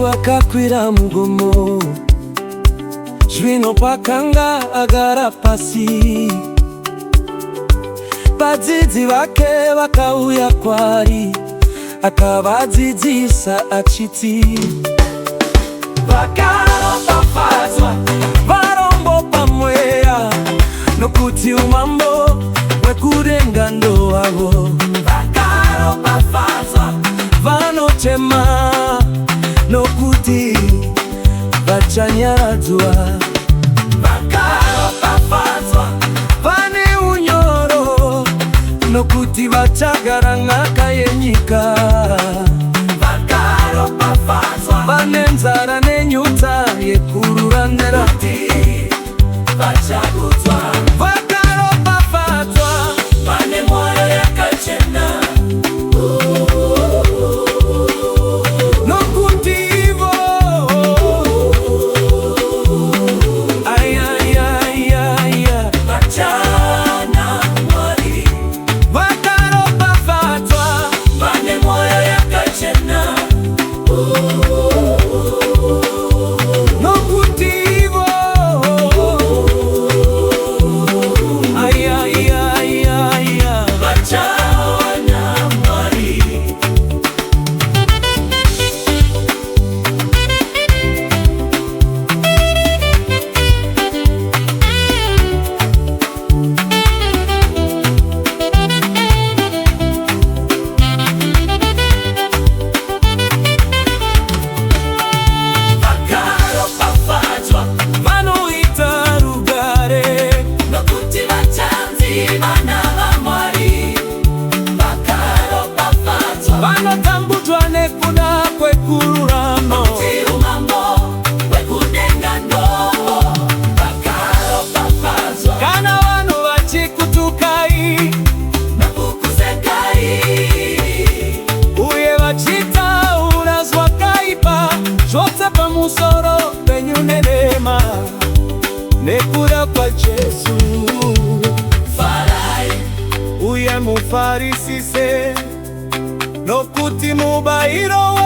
Yesu akakwira mugomo, zvino pakanga agara pasi. Vadzidzi vake vakauya kwaari, akavadzidzisa achiti, vakaropafadzwa varombo pamweya, nokuti umambo hwekudenga ndohwavo. Vakaropafadzwa vanochema, nokuti vachanyaradzwa. Vakaropafadzwa vane unyoro, nokuti vachagara nhaka yenyika. Vakaropafadzwa vane nzara nenyota yekururanira, nokuti vachagutswa. Vakaropafadzwa vane mwoyo yakachena, nokuti ivo vachana Mwari. Vakaropafadzwa vane mwoyo yakachena, nokuti ivo vachana Mwari. Vakaropafadzwa vanoita rugare, nokuti vachanzi vana vaMwari. Vakaropafadzwa vanotambudzwa nekuda kwekururama, nokuti umambo hwekudenga ndohwo. Vakaropafadzwa kana vanhu vachikutukai nokukusekai, uye vachitaura zvakaipa zvose pamusoro penyu nenhema, nekuda kwaJesu. Farai uye mufarisise, nokuti mubayiro